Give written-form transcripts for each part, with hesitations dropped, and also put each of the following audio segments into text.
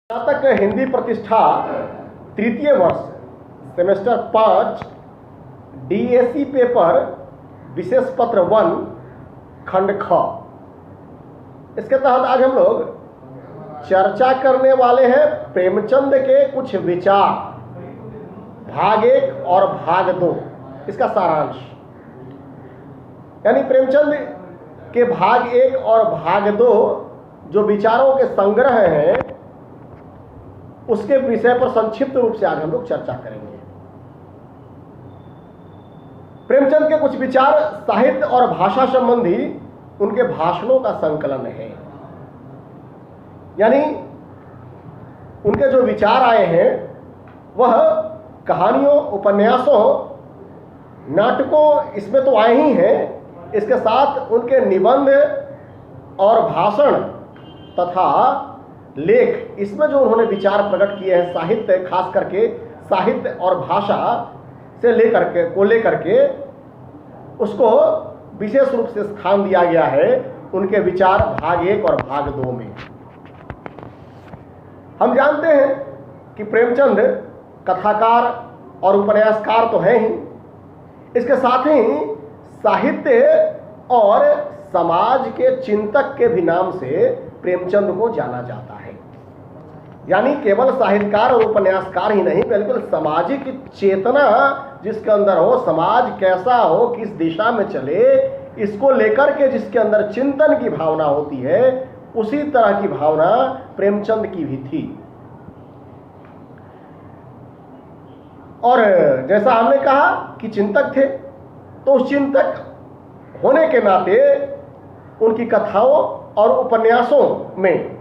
स्नातक हिंदी प्रतिष्ठा तृतीय वर्ष सेमेस्टर 5 डीएसी पेपर विशेष पत्र 1 खंड ख। इसके तहत आज हम लोग चर्चा करने वाले हैं प्रेमचंद के कुछ विचार, भाग 1 और भाग 2, इसका सारांश। यानी प्रेमचंद के भाग 1 और भाग 2 जो विचारों के संग्रह हैं, उसके विषय पर संक्षिप्त रूप से आज हम लोग चर्चा करेंगे। प्रेमचंद के कुछ विचार साहित्य और भाषा संबंधी उनके भाषणों का संकलन है। यानी उनके जो विचार आए हैं वह कहानियों, उपन्यासों, नाटकों इसमें तो आए ही हैं, इसके साथ उनके निबंध और भाषण तथा लेख, इसमें जो उन्होंने विचार प्रकट किए हैं, साहित्य, खास करके साहित्य और भाषा से लेकर के उसको विशेष रूप से स्थान दिया गया है उनके विचार भाग 1 और भाग 2 में। हम जानते हैं कि प्रेमचंद कथाकार और उपन्यासकार तो हैं ही, इसके साथ ही साहित्य और समाज के चिंतक के भी नाम से प्रेमचंद को जाना जाता है। यानी केवल साहित्यकार और उपन्यासकार ही नहीं, बल्कि सामाजिक चेतना जिसके अंदर हो, समाज कैसा हो, किस दिशा में चले, इसको लेकर के जिसके अंदर चिंतन की भावना होती है, उसी तरह की भावना प्रेमचंद की भी थी। और जैसा हमने कहा कि चिंतक थे, तो उस चिंतक होने के नाते उनकी कथाओं और उपन्यासों में,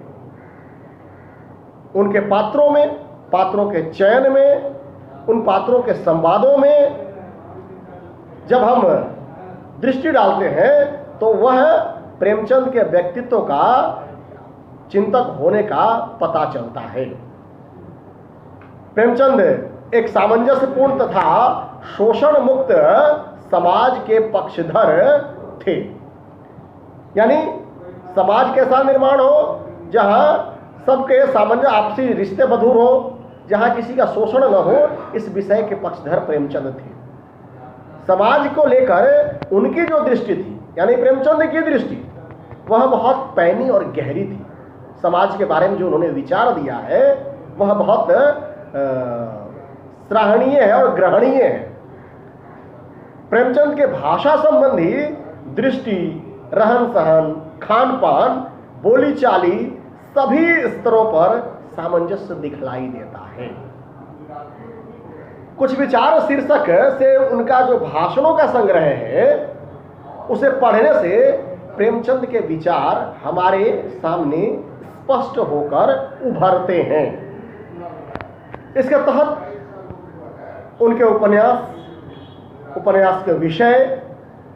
उनके पात्रों में, पात्रों के चयन में, उन पात्रों के संवादों में जब हम दृष्टि डालते हैं तो वह प्रेमचंद के व्यक्तित्व का चिंतक होने का पता चलता है। प्रेमचंद एक सामंजस्यपूर्ण तथा शोषण मुक्त समाज के पक्षधर थे। यानी समाज कैसा निर्माण हो जहां सबके सामान्य आपसी रिश्ते मधुर हो, जहां किसी का शोषण न हो, इस विषय के पक्षधर प्रेमचंद थे। समाज को लेकर उनकी जो दृष्टि थी, यानी प्रेमचंद की दृष्टि, वह बहुत पैनी और गहरी थी। समाज के बारे में जो उन्होंने विचार दिया है वह बहुत सराहनीय है और ग्रहणीय है। प्रेमचंद के भाषा संबंधी दृष्टि, रहन सहन, खान पान, बोली चाली, सभी स्तरों पर सामंजस्य दिखलाई देता है। कुछ विचार शीर्षक से उनका जो भाषणों का संग्रह है, उसे पढ़ने से प्रेमचंद के विचार हमारे सामने स्पष्ट होकर उभरते हैं। इसके तहत उनके उपन्यास के विषय,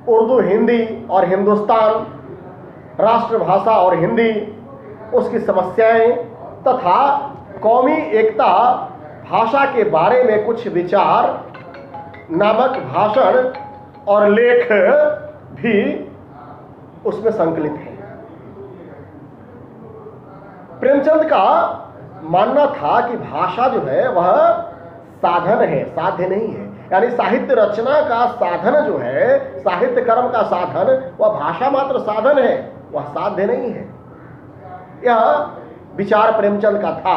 उर्दू, हिंदी और हिंदुस्तान, राष्ट्रभाषा और हिंदी, उसकी समस्याएं तथा कौमी एकता, भाषा के बारे में कुछ विचार नामक भाषण और लेख भी उसमें संकलित है। प्रेमचंद का मानना था कि भाषा जो है वह साधन है, साध्य नहीं है। यानी साहित्य रचना का साधन जो है, साहित्य कर्म का साधन, वह भाषा मात्र साधन है, वह साध्य नहीं है। यह विचार प्रेमचंद का था।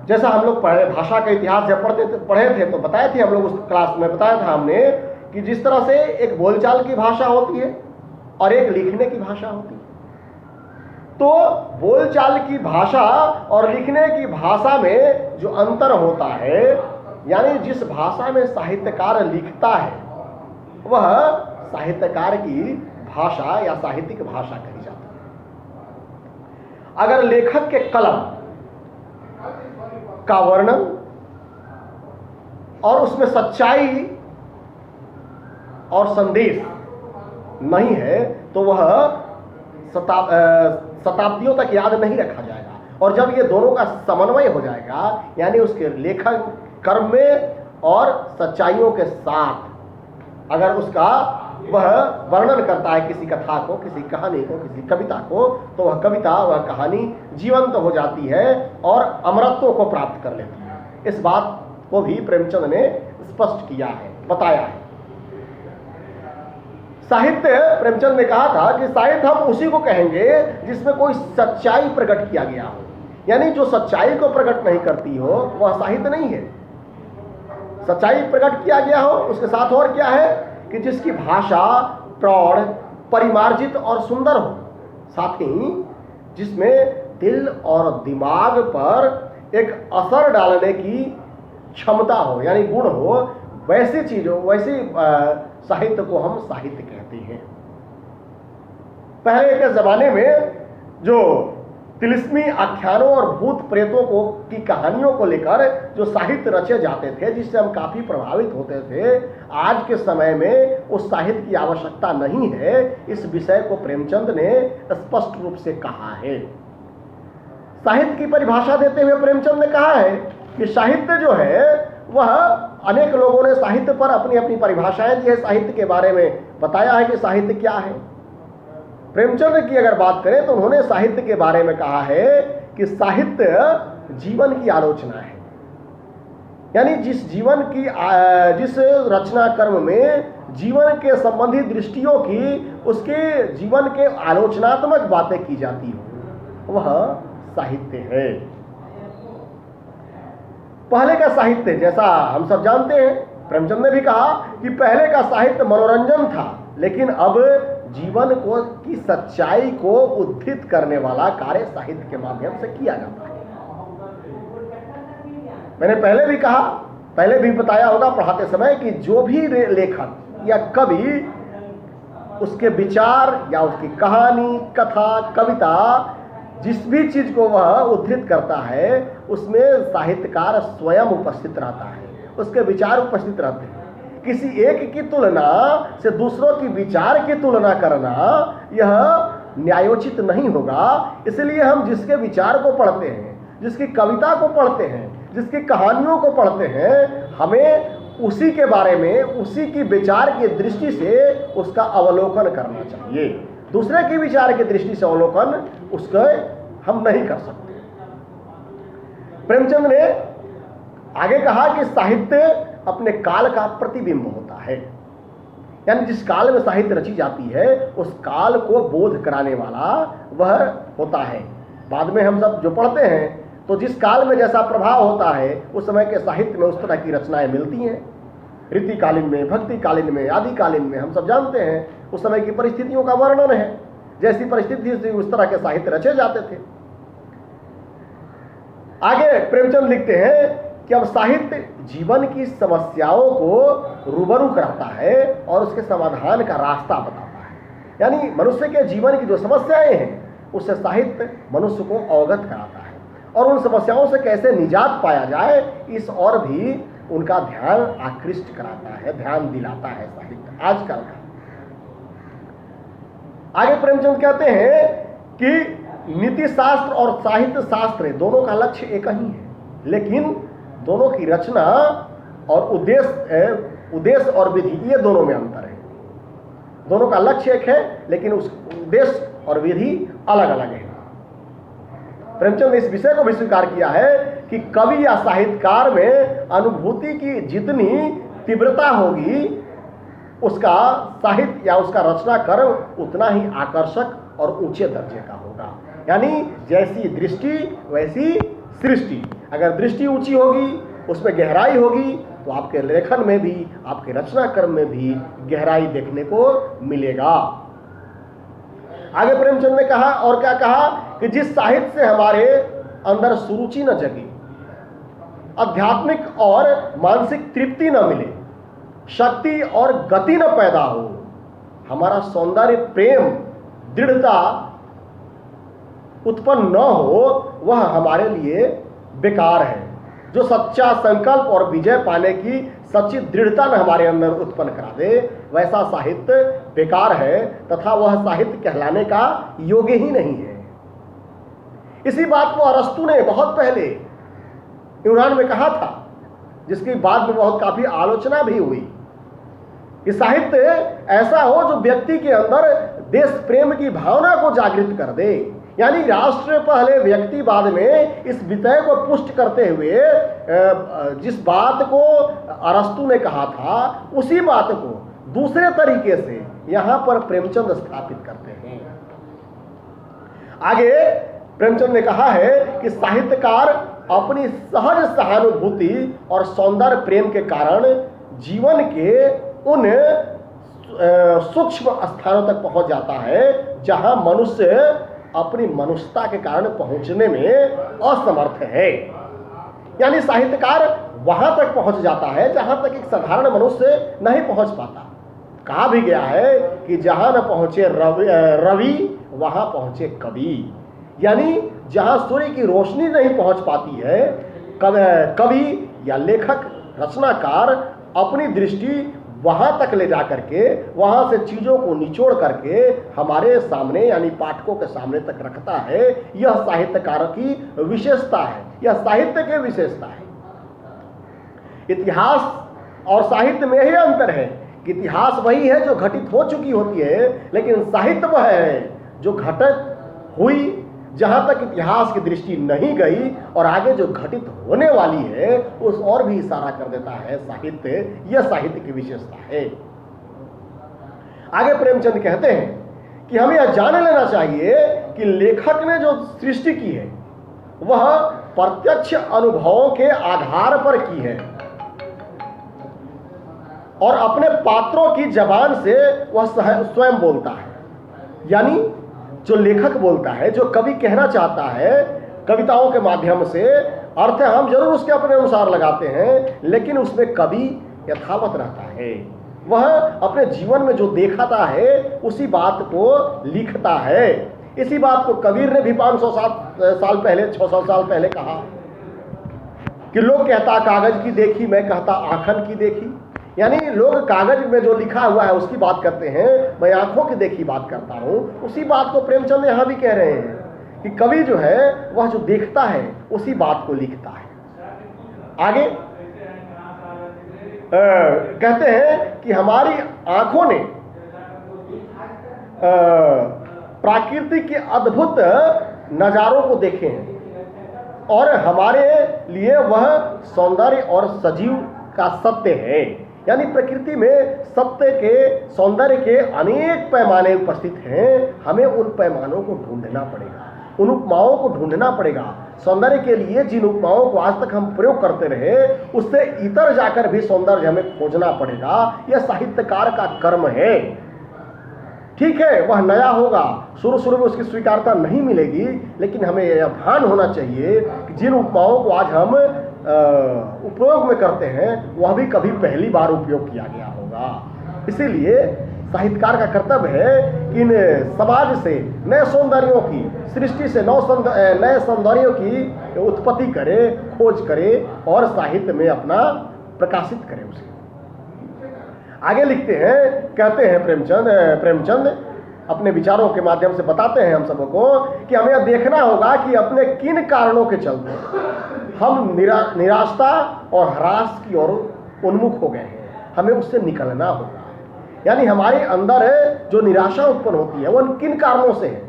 जैसा हम लोग भाषा का इतिहास जब पढ़े थे तो बताए थे हम लोग, उस क्लास में बताया था हमने कि जिस तरह से एक बोलचाल की भाषा होती है और एक लिखने की भाषा होती है, तो बोलचाल की भाषा और लिखने की भाषा में जो अंतर होता है, यानी जिस भाषा में साहित्यकार लिखता है वह साहित्यकार की भाषा या साहित्यिक भाषा कही जाती है। अगर लेखक के कलम का वर्णन और उसमें सच्चाई और संदेश नहीं है तो वह शताब्दियों तक याद नहीं रखा जाएगा। और जब ये दोनों का समन्वय हो जाएगा, यानी उसके लेखन कर्म में और सच्चाइयों के साथ अगर उसका वह वर्णन करता है किसी कथा को, किसी कहानी को, किसी कविता को, तो वह कविता, वह कहानी जीवंत हो जाती है और अमरत्व को प्राप्त कर लेती है। इस बात को भी प्रेमचंद ने स्पष्ट किया है, बताया है। साहित्य, प्रेमचंद ने कहा था कि साहित्य हम उसी को कहेंगे जिसमें कोई सच्चाई प्रकट किया गया हो, यानी जो सच्चाई को प्रकट नहीं करती हो वह साहित्य नहीं है। सच्चाई प्रकट किया गया हो, उसके साथ और क्या है कि जिसकी भाषा प्रौढ़, परिमार्जित और सुंदर हो, साथ ही जिसमें दिल और दिमाग पर एक असर डालने की क्षमता हो, यानी गुण हो, वैसी चीज हो, वैसी साहित्य को हम साहित्य कहते हैं। पहले के जमाने में जो तिलिस्मी आख्यानों और भूत प्रेतों को की कहानियों को लेकर जो साहित्य रचे जाते थे, जिससे हम काफी प्रभावित होते थे, आज के समय में उस साहित्य की आवश्यकता नहीं है। इस विषय को प्रेमचंद ने स्पष्ट रूप से कहा है। साहित्य की परिभाषा देते हुए प्रेमचंद ने कहा है कि साहित्य जो है वह, अनेक लोगों ने साहित्य पर अपनी अपनी परिभाषाएं दी है, साहित्य के बारे में बताया है कि साहित्य क्या है। प्रेमचंद की अगर बात करें तो उन्होंने साहित्य के बारे में कहा है कि साहित्य जीवन की आलोचना है, यानी जिस रचना कर्म में जीवन के संबंधी दृष्टियों की, उसके जीवन के आलोचनात्मक बातें की जाती हो, वह साहित्य है। पहले का साहित्य, जैसा हम सब जानते हैं, प्रेमचंद ने भी कहा कि पहले का साहित्य मनोरंजन था, लेकिन अब जीवन को की सच्चाई को उद्धृत करने वाला कार्य साहित्य के माध्यम से किया जाता है। मैंने पहले भी कहा, पहले भी बताया होगा पढ़ाते समय कि जो भी लेखक या कवि उसके विचार या उसकी कहानी, कथा, कविता, जिस भी चीज को वह उद्धृत करता है, उसमें साहित्यकार स्वयं उपस्थित रहता है, उसके विचार उपस्थित रहते हैं। किसी एक की तुलना से दूसरों की विचार की तुलना करना यह न्यायोचित नहीं होगा। इसलिए हम जिसके विचार को पढ़ते हैं, जिसकी कविता को पढ़ते हैं, जिसकी कहानियों को पढ़ते हैं, हमें उसी के बारे में, उसी की विचार की दृष्टि से उसका अवलोकन करना चाहिए। दूसरे की विचार की दृष्टि से अवलोकन उसके हम नहीं कर सकते। प्रेमचंद ने आगे कहा कि साहित्य अपने काल का प्रतिबिंब होता है, यानी जिस काल में साहित्य रची जाती है उस काल को बोध कराने वाला वह होता है। बाद में हम सब जो पढ़ते हैं तो जिस काल में जैसा प्रभाव होता है, उस समय के साहित्य में उस तरह की रचनाएं मिलती हैं। रीतिकालीन में, भक्तिकालीन में, आदिकालीन में, हम सब जानते हैं उस समय की परिस्थितियों का वर्णन है। जैसी परिस्थिति थी उस तरह के साहित्य रचे जाते थे। आगे प्रेमचंद लिखते हैं कि अब साहित्य जीवन की समस्याओं को रूबरू कराता है और उसके समाधान का रास्ता बताता है, यानी मनुष्य के जीवन की जो समस्याएं हैं उससे साहित्य मनुष्य को अवगत कराता है और उन समस्याओं से कैसे निजात पाया जाए, इस और भी उनका ध्यान आकृष्ट कराता है, ध्यान दिलाता है साहित्य आजकल का। आगे प्रेमचंद कहते हैं कि नीति शास्त्र और साहित्य शास्त्र दोनों का लक्ष्य एक ही है, लेकिन दोनों की रचना और उद्देश्य और विधि, ये दोनों में अंतर है। दोनों का लक्ष्य एक है, लेकिन उस उद्देश्य और विधि अलग अलग है। प्रेमचंद ने इस विषय को भी स्वीकार किया है कि कवि या साहित्यकार में अनुभूति की जितनी तीव्रता होगी, उसका साहित्य या उसका रचना कर्म उतना ही आकर्षक और ऊंचे दर्जे का होगा। यानी जैसी दृष्टि वैसी सृष्टि। अगर दृष्टि ऊंची होगी, उसमें गहराई होगी, तो आपके लेखन में भी, आपके रचना कर्म में भी गहराई देखने को मिलेगा। आगे प्रेमचंद ने कहा, और क्या कहा कि जिस साहित्य से हमारे अंदर सुरुचि न जगे, आध्यात्मिक और मानसिक तृप्ति न मिले, शक्ति और गति न पैदा हो, हमारा सौंदर्य, प्रेम, दृढ़ता उत्पन्न न हो, वह हमारे लिए बेकार है। जो सच्चा संकल्प और विजय पाने की सच्ची दृढ़ता न हमारे अंदर उत्पन्न करा दे, वैसा साहित्य बेकार है तथा वह साहित्य कहलाने का योग्य ही नहीं है। इसी बात को अरस्तु ने बहुत पहले यूनान में कहा था, जिसकी बाद में बहुत काफी आलोचना भी हुई। कि साहित्य ऐसा हो जो व्यक्ति के अंदर देश प्रेम की भावना को जागृत कर दे। यानी राष्ट्र पहले व्यक्ति बाद में, इस विषय को पुष्ट करते हुए जिस बात को अरस्तु ने कहा था उसी बात को दूसरे तरीके से यहां पर प्रेमचंद स्थापित करते हैं। आगे प्रेमचंद ने कहा है कि साहित्यकार अपनी सहज सहानुभूति और सौंदर्य प्रेम के कारण जीवन के उन सूक्ष्म स्थानों तक पहुंच जाता है जहां मनुष्य अपनी मनुष्यता के कारण पहुंचने में असमर्थ है। यानी साहित्यकार वहां तक पहुंच जाता है जहां तक एक साधारण मनुष्य नहीं पहुंच पाता। कहा भी गया है कि जहां न पहुंचे रवि वहां पहुंचे कवि। यानी जहां सूर्य की रोशनी नहीं पहुंच पाती है, कवि या लेखक रचनाकार अपनी दृष्टि वहां तक ले जा करके वहां से चीजों को निचोड़ करके हमारे सामने यानी पाठकों के सामने तक रखता है। यह साहित्यकार की विशेषता है, यह साहित्य की विशेषता है। इतिहास और साहित्य में ही अंतर है कि इतिहास वही है जो घटित हो चुकी होती है, लेकिन साहित्य वह है जो घटित हुई, जहां तक इतिहास की दृष्टि नहीं गई और आगे जो घटित होने वाली है उस और भी इशारा कर देता है साहित्य। यह साहित्य की विशेषता है। आगे प्रेमचंद कहते हैं कि हमें यह जान लेना चाहिए कि लेखक ने जो सृष्टि की है वह प्रत्यक्ष अनुभवों के आधार पर की है और अपने पात्रों की जबान से वह स्वयं बोलता है। यानी जो लेखक बोलता है, जो कवि कहना चाहता है कविताओं के माध्यम से, अर्थ हम जरूर उसके अपने अनुसार लगाते हैं, लेकिन उसमें कवि यथावत रहता है। वह अपने जीवन में जो देखता है उसी बात को लिखता है। इसी बात को कबीर ने भी 500 साल पहले, 600 साल पहले कहा कि लोग कहता कागज की देखी, मैं कहता आंखन की देखी। यानी लोग कागज में जो लिखा हुआ है उसकी बात करते हैं, मैं आंखों की देखी बात करता हूं। उसी बात को प्रेमचंद यहां भी कह रहे हैं कि कवि जो है वह जो देखता है उसी बात को लिखता है। आगे कहते हैं कि हमारी आंखों ने प्रकृति के अद्भुत नजारों को देखे हैं और हमारे लिए वह सौंदर्य और सजीव का सत्य है। यानी प्रकृति में सत्य के, सौंदर्य के अनेक पैमाने उपस्थित हैं। हमें उन पैमानों को ढूंढना पड़ेगा, उन उपमाओं को ढूंढना पड़ेगा। सौंदर्य के लिए जिन उपमाओं को आज तक हम प्रयोग करते रहे उससे इतर जाकर भी सौंदर्य हमें खोजना पड़ेगा। यह साहित्यकार का कर्म है। ठीक है, वह नया होगा, शुरू में उसकी स्वीकारता नहीं मिलेगी, लेकिन हमें यह भान होना चाहिए कि जिन उपमाओं को आज हम उपयोग में करते हैं वह भी कभी पहली बार उपयोग किया गया होगा। इसीलिए साहित्यकार का कर्तव्य है कि इन समाज से नए सौंदर्यों की, सृष्टि से नए सौंदर्यों की उत्पत्ति करे, खोज करे और साहित्य में अपना प्रकाशित करे उसे। आगे लिखते हैं, कहते हैं प्रेमचंद अपने विचारों के माध्यम से बताते हैं हम सबको कि हमें यह देखना होगा कि अपने किन कारणों के चलते हम निराशा और ह्रास की ओर उन्मुख हो गए हैं। हमें उससे निकलना होगा। यानी हमारे अंदर जो निराशा उत्पन्न होती है वह किन कारणों से है।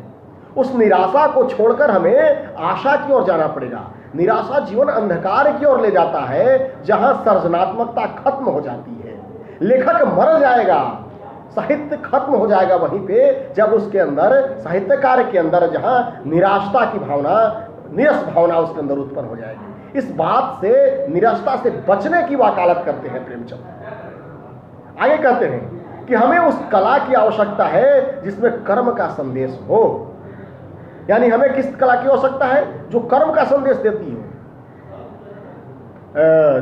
उस निराशा को छोड़कर हमें आशा की ओर जाना पड़ेगा। निराशा जीवन अंधकार की ओर ले जाता है जहां सृजनात्मकता खत्म हो जाती है। लेखक मर जाएगा, साहित्य खत्म हो जाएगा वहीं पे जब उसके अंदर, साहित्यकार के अंदर जहां निराशा की भावना, निरस भावना उसके अंदर उत्पन्न हो जाएगी। इस बात से, निराशा से बचने की वकालत करते हैं प्रेमचंद। आगे कहते हैं कि हमें उस कला की आवश्यकता है जिसमें कर्म का संदेश हो। यानी हमें किस कला की आवश्यकता है? जो कर्म का संदेश देती हो।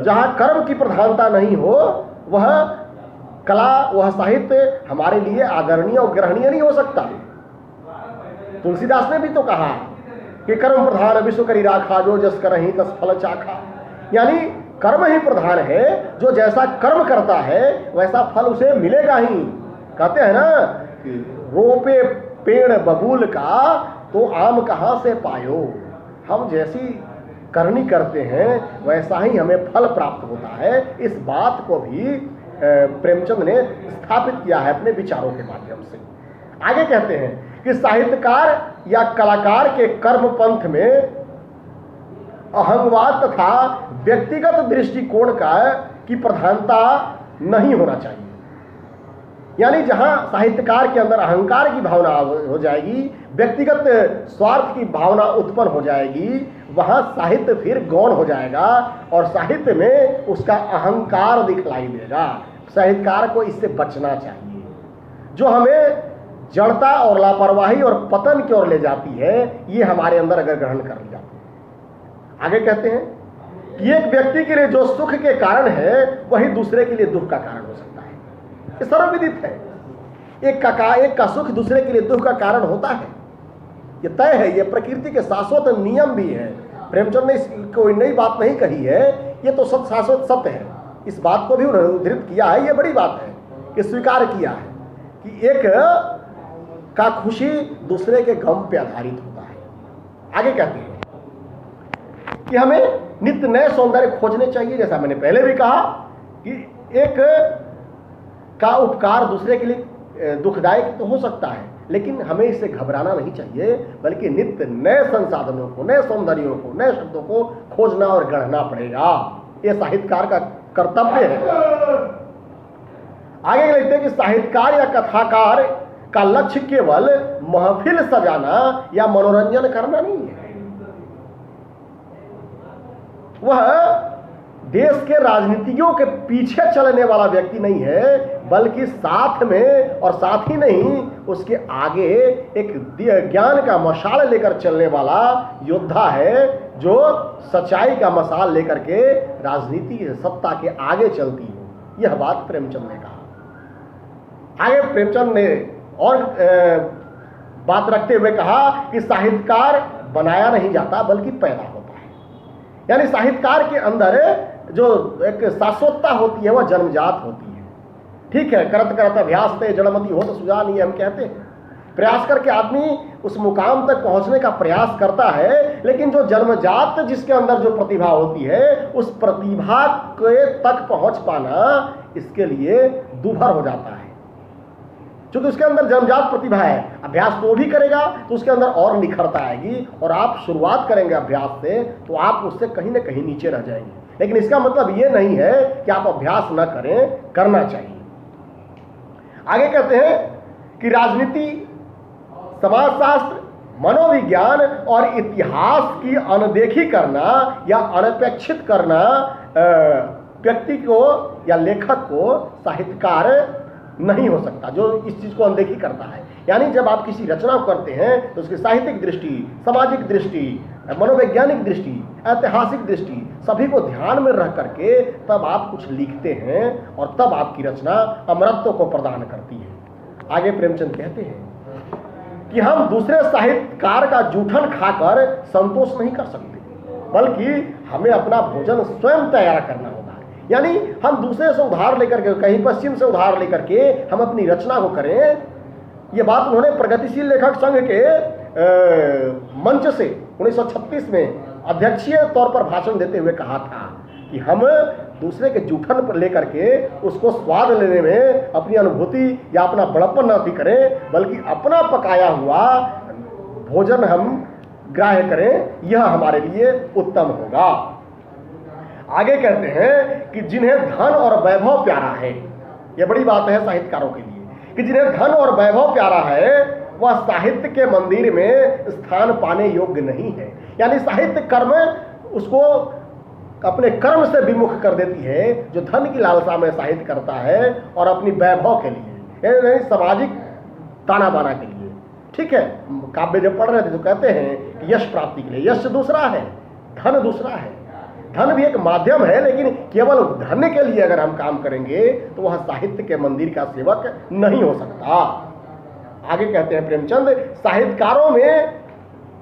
जहां कर्म की प्रधानता नहीं हो वह कला, वह साहित्य हमारे लिए आदरणीय और ग्रहणीय नहीं हो सकता। तुलसीदास ने भी तो कहा कि कर्म प्रधान विश्व करी राखा, जो जस करहि तस फल चाखा। यानी कर्म ही प्रधान है, जो जैसा कर्म करता है वैसा फल उसे मिलेगा ही। कहते हैं ना कि रोपे पेड़ बबूल का तो आम कहाँ से पायो। हम जैसी करनी करते हैं वैसा ही हमें फल प्राप्त होता है। इस बात को भी प्रेमचंद ने स्थापित किया है अपने विचारों के माध्यम से। आगे कहते हैं कि साहित्यकार या कलाकार के कर्म पंथ में अहंगवाद तथा व्यक्तिगत दृष्टिकोण की प्रधानता नहीं होना चाहिए। यानी जहां साहित्यकार के अंदर अहंकार की भावना हो जाएगी, व्यक्तिगत स्वार्थ की भावना उत्पन्न हो जाएगी, वहां साहित्य फिर गौण हो जाएगा और साहित्य में उसका अहंकार दिखलाई देगा। साहित्यकार को इससे बचना चाहिए, जो हमें जड़ता और लापरवाही और पतन की ओर ले जाती है, ये हमारे अंदर अगर ग्रहण कर ली जाती है। आगे कहते हैं कि एक व्यक्ति के लिए जो सुख के कारण है वही दूसरे के लिए दुख का कारण हो सकता है। ये सर्वविदित है। एक का सुख दूसरे के लिए दुख का कारण होता है, ये तय है, ये प्रकृति के शाश्वत नियम भी है। प्रेमचंद ने कोई नई बात नहीं कही है, ये तो शाश्वत सत्य है। इस बात को भी उन्होंने उद्धृत किया है, ये बड़ी बात है कि स्वीकार किया है कि एक का खुशी दूसरे के गम पे आधारित होता है। आगे कहते हैं कि हमें नित्य नए सौंदर्य खोजने चाहिए। जैसा मैंने पहले भी कहा कि एक का उपकार दूसरे के लिए दुखदायक तो हो सकता है, लेकिन हमें इससे घबराना नहीं चाहिए, बल्कि नित्य नए संसाधनों को, नए सौंदर्यों को, नए शब्दों को खोजना और गढ़ना पड़ेगा। यह साहित्यकार का कर्तव्य है। आगे लिखते हैं कि साहित्यकार या कथाकार का लक्ष्य केवल महफिल सजाना या मनोरंजन करना नहीं है। वह देश के राजनीतिज्ञों के पीछे चलने वाला व्यक्ति नहीं है, बल्कि साथ में और साथ ही नहीं उसके आगे एक ज्ञान का मशाल लेकर चलने वाला योद्धा है, जो सच्चाई का मशाल लेकर के राजनीति सत्ता के आगे चलती हो। यह बात प्रेमचंद ने कहा। आगे प्रेमचंद ने और बात रखते हुए कहा कि साहित्यकार बनाया नहीं जाता बल्कि पैदा होता है। यानी साहित्यकार के अंदर जो एक शाश्वतता होती है वह जन्मजात होती है। ठीक है, करत करत अभ्यास ते जड़मति हो तो सुजा नहीं, हम कहते हैं। प्रयास करके आदमी उस मुकाम तक पहुंचने का प्रयास करता है, लेकिन जो जन्मजात जिसके अंदर जो प्रतिभा होती है, उस प्रतिभा के तक पहुंच पाना इसके लिए दुभर हो जाता है। क्योंकि उसके अंदर जन्मजात प्रतिभा है, अभ्यास तो भी करेगा तो उसके अंदर और निखरता आएगी, और आप शुरुआत करेंगे अभ्यास से तो आप उससे कहीं ना कहीं नीचे रह जाएंगे। लेकिन इसका मतलब ये नहीं है कि आप अभ्यास न करें, करना चाहिए। आगे कहते हैं कि राजनीति, समाजशास्त्र, मनोविज्ञान और इतिहास की अनदेखी करना या अनपेक्षित करना व्यक्ति को या लेखक को साहित्यकार नहीं हो सकता, जो इस चीज को अनदेखी करता है। यानी जब आप किसी रचना को करते हैं तो उसकी साहित्यिक दृष्टि, सामाजिक दृष्टि, मनोवैज्ञानिक दृष्टि, ऐतिहासिक दृष्टि सभी को ध्यान में रख करके तब आप कुछ लिखते हैं और तब आपकी रचना अमरत्व को प्रदान करती है। आगे प्रेमचंद कहते हैं कि हम दूसरे साहित्यकार का जूठन खाकर संतोष नहीं कर सकते, बल्कि हमें अपना भोजन स्वयं तैयार करना होता है। यानी हम दूसरे से उधार लेकर के, कहीं पश्चिम से उधार लेकर के हम अपनी रचना को करें। ये बात उन्होंने प्रगतिशील लेखक संघ के मंच से 1936 में अध्यक्षीय तौर पर भाषण देते हुए कहा था कि हम दूसरे के जूठन पर लेकर के उसको स्वाद लेने में अपनी अनुभूति या अपना बड़प्पन न करें, बल्कि अपना पकाया हुआ भोजन हम ग्राह्य करें, यह हमारे लिए उत्तम होगा। आगे कहते हैं कि जिन्हें धन और वैभव प्यारा है, यह बड़ी बात है साहित्यकारों के लिए, कि जिन्हें धन और वैभव प्यारा है वह साहित्य के मंदिर में स्थान पाने योग्य नहीं है। यानी साहित्य कर्म उसको अपने कर्म से विमुख कर देती है, जो धन की लालसा में साहित्य करता है और अपनी वैभव के लिए, सामाजिक ताना बाना के लिए। ठीक है, काव्य जब पढ़ रहे थे तो कहते हैं कि यश प्राप्ति के लिए, यश दूसरा है, धन दूसरा है। धन भी एक माध्यम है, लेकिन केवल धन के लिए अगर हम काम करेंगे तो वह साहित्य के मंदिर का सेवक नहीं हो सकता। आगे कहते हैं प्रेमचंद, साहित्यकारों में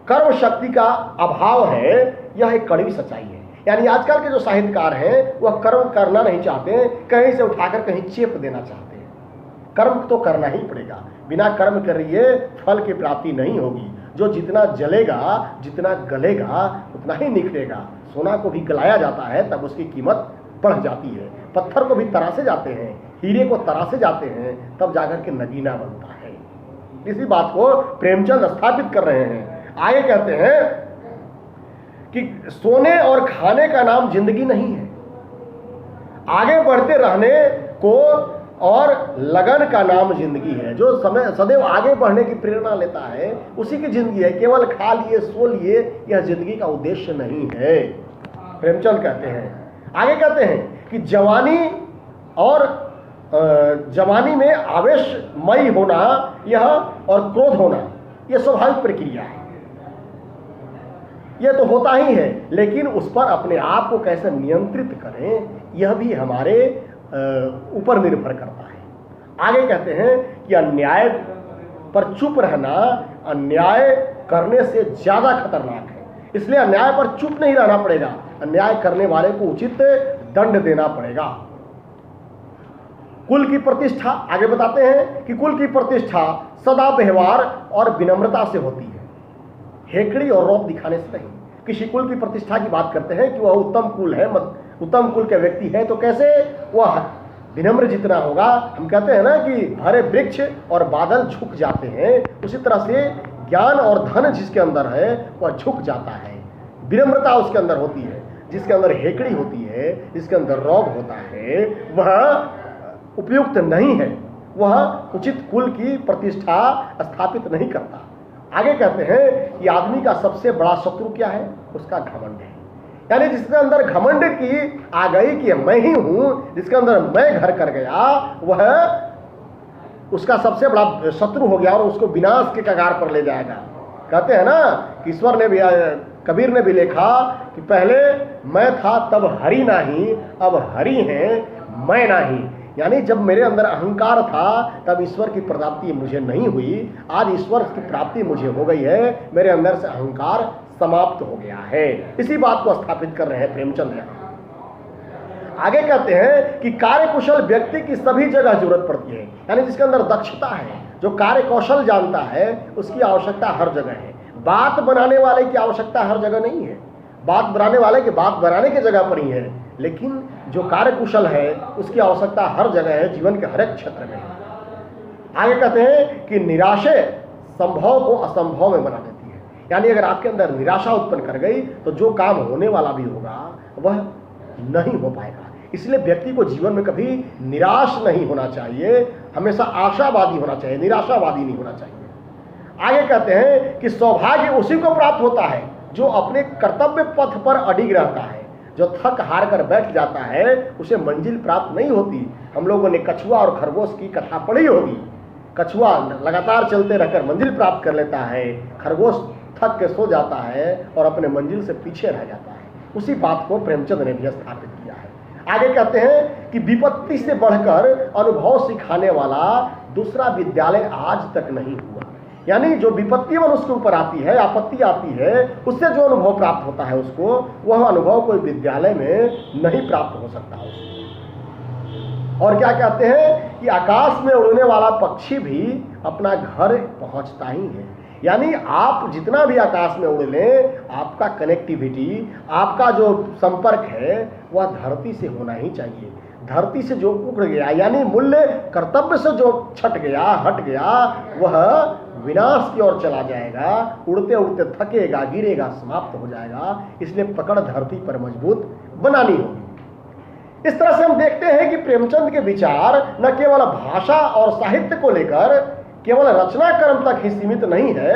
कर्म शक्ति का अभाव है, यह एक कड़वी सच्चाई है। यानी आजकल के जो साहित्यकार हैं वह कर्म करना नहीं चाहते, कहीं से उठाकर कहीं चेप देना चाहते हैं। कर्म तो करना ही पड़ेगा, बिना कर्म करिए फल की प्राप्ति नहीं होगी। जो जितना जलेगा, जितना गलेगा, उतना ही निखरेगा। सोना को भी गलाया जाता है तब उसकी कीमत बढ़ जाती है। पत्थर को भी तरासे जाते हैं, हीरे को तरासे जाते हैं, तब जाकर के नगीना बनता है। इसी बात को प्रेमचंद स्थापित कर रहे हैं। आगे कहते हैं कि सोने और खाने का नाम जिंदगी नहीं है, आगे बढ़ते रहने को और लगन का नाम जिंदगी है। जो समय सदैव आगे बढ़ने की प्रेरणा लेता है उसी की जिंदगी है। केवल खा लिए सो लिए यह जिंदगी का उद्देश्य नहीं है, प्रेमचंद कहते हैं। आगे कहते हैं कि जवानी और जवानी में आवेशमयी होना यह और क्रोध होना यह स्वाभाविक प्रक्रिया है, यह तो होता ही है, लेकिन उस पर अपने आप को कैसे नियंत्रित करें यह भी हमारे ऊपर निर्भर करता है। आगे कहते हैं कि अन्याय पर चुप रहना अन्याय करने से ज्यादा खतरनाक है, इसलिए अन्याय पर चुप नहीं रहना पड़ेगा, अन्याय करने वाले को उचित दंड देना पड़ेगा। कुल की प्रतिष्ठा, आगे बताते हैं कि कुल की प्रतिष्ठा सदा व्यवहार और विनम्रता से होती है, हेकड़ी और रौब दिखाने से नहीं। किसी कुल की प्रतिष्ठा की बात करते हैं कि वह उत्तम कुल है, उत्तम कुल के व्यक्ति है, तो कैसे वह विनम्र जितना होगा। हम कहते हैं ना कि हरे वृक्ष और बादल झुक जाते हैं, उसी तरह से ज्ञान और धन जिसके अंदर है वह झुक जाता है, विनम्रता उसके अंदर होती है। जिसके अंदर हेकड़ी होती है, जिसके अंदर रौब होता है, वह उपयुक्त नहीं है, वह उचित कुल की प्रतिष्ठा स्थापित नहीं करता। आगे कहते हैं कि आदमी का सबसे बड़ा शत्रु क्या है, उसका घमंड है। यानी जिसके अंदर घमंड की आ गई कि मैं ही हूं, जिसके अंदर मैं घर कर गया, वह उसका सबसे बड़ा शत्रु हो गया और उसको विनाश के कगार पर ले जाएगा। कहते हैं ना कि ईश्वर ने भी, कबीर ने भी लिखा कि पहले मैं था तब हरि नहीं, अब हरि हैं मैं नहीं। यानी जब मेरे अंदर अहंकार था तब ईश्वर की प्राप्ति मुझे नहीं हुई, आज ईश्वर की प्राप्ति मुझे हो गई है, मेरे अंदर से अहंकार समाप्त हो गया है। इसी बात को स्थापित कर रहे हैं प्रेमचंद यहाँ। आगे कहते हैं कि कार्यकुशल व्यक्ति की सभी जगह जरूरत पड़ती है, यानी जिसके अंदर दक्षता है, जो कार्य कौशल जानता है, उसकी आवश्यकता हर जगह है। बात बनाने वाले की आवश्यकता हर जगह नहीं है, बात बनाने वाले की बात बनाने की जगह पर ही है, लेकिन जो कार्यकुशल है उसकी आवश्यकता हर जगह है, जीवन के हर एक क्षेत्र में। आगे कहते हैं कि निराशा संभव को असंभव में बना देती है, यानी अगर आपके अंदर निराशा उत्पन्न कर गई तो जो काम होने वाला भी होगा वह नहीं हो पाएगा। इसलिए व्यक्ति को जीवन में कभी निराश नहीं होना चाहिए, हमेशा आशावादी होना चाहिए, निराशावादी नहीं होना चाहिए। आगे कहते हैं कि सौभाग्य उसी को प्राप्त होता है जो अपने कर्तव्य पथ पर अडिग रहता है। जो थक हार कर बैठ जाता है उसे मंजिल प्राप्त नहीं होती। हम लोगों ने कछुआ और खरगोश की कथा पढ़ी होगी। कछुआ लगातार चलते रहकर मंजिल प्राप्त कर लेता है, खरगोश थक के सो जाता है और अपने मंजिल से पीछे रह जाता है। उसी बात को प्रेमचंद ने भी स्थापित किया है। आगे कहते हैं कि विपत्ति से बढ़कर अनुभव सिखाने वाला दूसरा विद्यालय आज तक नहीं हुआ। यानी जो विपत्ति मनुष्य के ऊपर आती है, आपत्ति आती है, उससे जो अनुभव प्राप्त होता है उसको, वह अनुभव कोई विद्यालय में नहीं प्राप्त हो सकता उसको। और क्या कहते हैं कि आकाश में उड़ने वाला पक्षी भी अपना घर पहुंचता ही है। यानी आप जितना भी आकाश में उड़ लें, आपका कनेक्टिविटी, आपका जो संपर्क है वह धरती से होना ही चाहिए। धरती से जो उड़ गया, यानी मूल्य कर्तव्य से जो छट गया, हट गया, वह विनाश की ओर चला जाएगा, उड़ते उड़ते थकेगा, गिरेगा, समाप्त हो जाएगा। इसलिए पकड़ धरती पर मजबूत बनानी होगी। इस तरह से हम देखते हैं कि प्रेमचंद के विचार न केवल भाषा और साहित्य को लेकर केवल रचना कर्म तक ही सीमित नहीं है,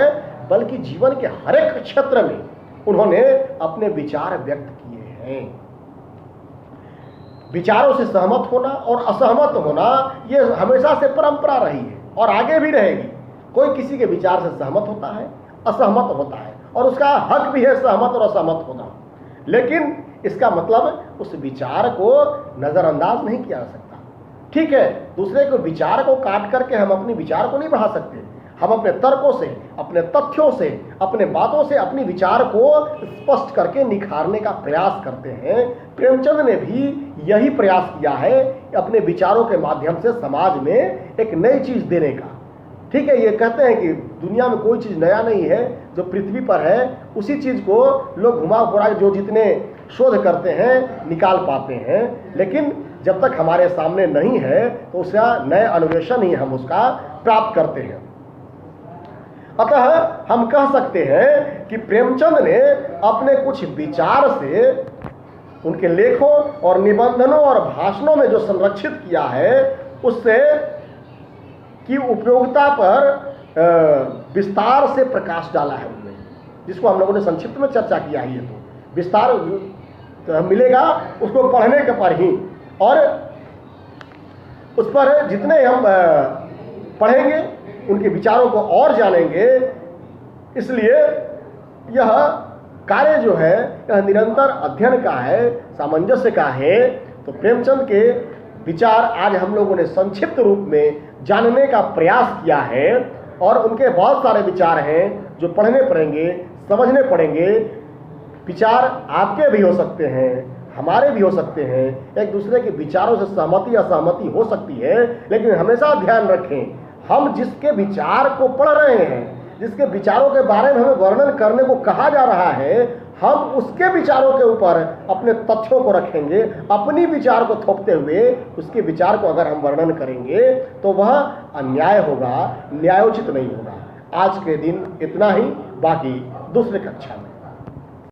बल्कि जीवन के हर एक क्षेत्र में उन्होंने अपने विचार व्यक्त किए हैं। विचारों से सहमत होना और असहमत होना यह हमेशा से परंपरा रही है और आगे भी रहेगी। कोई किसी के विचार से सहमत होता है, असहमत होता है, और उसका हक भी है सहमत और असहमत होना, लेकिन इसका मतलब उस विचार को नजरअंदाज नहीं किया जा सकता। ठीक है, दूसरे के विचार को काट करके हम अपने विचार को नहीं बढ़ा सकते। हम अपने तर्कों से, अपने तथ्यों से, अपने बातों से अपने विचार को स्पष्ट करके निखारने का प्रयास करते हैं। प्रेमचंद ने भी यही प्रयास किया है अपने विचारों के माध्यम से समाज में एक नई चीज देने का। ठीक है, ये कहते हैं कि दुनिया में कोई चीज नया नहीं है, जो पृथ्वी पर है उसी चीज को लोग घुमा फिरा, जो जितने शोध करते हैं, निकाल पाते हैं। लेकिन जब तक हमारे सामने नहीं है तो उसका नए अन्वेषण ही हम उसका प्राप्त करते हैं। अतः हम कह सकते हैं कि प्रेमचंद ने अपने कुछ विचार से उनके लेखों और निबंधनों और भाषणों में जो संरक्षित किया है उससे की उपयोगिता पर विस्तार से प्रकाश डाला है उन्होंने, जिसको हम लोगों ने संक्षिप्त में चर्चा किया है। ये तो विस्तार मिलेगा उसको पढ़ने के पर ही, और उस पर जितने हम पढ़ेंगे उनके विचारों को और जानेंगे। इसलिए यह कार्य जो है यह निरंतर अध्ययन का है, सामंजस्य का है। तो प्रेमचंद के विचार आज हम लोगों ने संक्षिप्त रूप में जानने का प्रयास किया है, और उनके बहुत सारे विचार हैं जो पढ़ने पड़ेंगे, समझने पड़ेंगे। विचार आपके भी हो सकते हैं, हमारे भी हो सकते हैं, एक दूसरे के विचारों से सहमति असहमति हो सकती है, लेकिन हमेशा ध्यान रखें हम जिसके विचार को पढ़ रहे हैं, जिसके विचारों के बारे में हमें वर्णन करने को कहा जा रहा है, हम उसके विचारों के ऊपर अपने तथ्यों को रखेंगे। अपनी विचार को थोपते हुए उसके विचार को अगर हम वर्णन करेंगे तो वह अन्याय होगा, न्यायोचित नहीं होगा। आज के दिन इतना ही, बाकी दूसरे कक्षा में।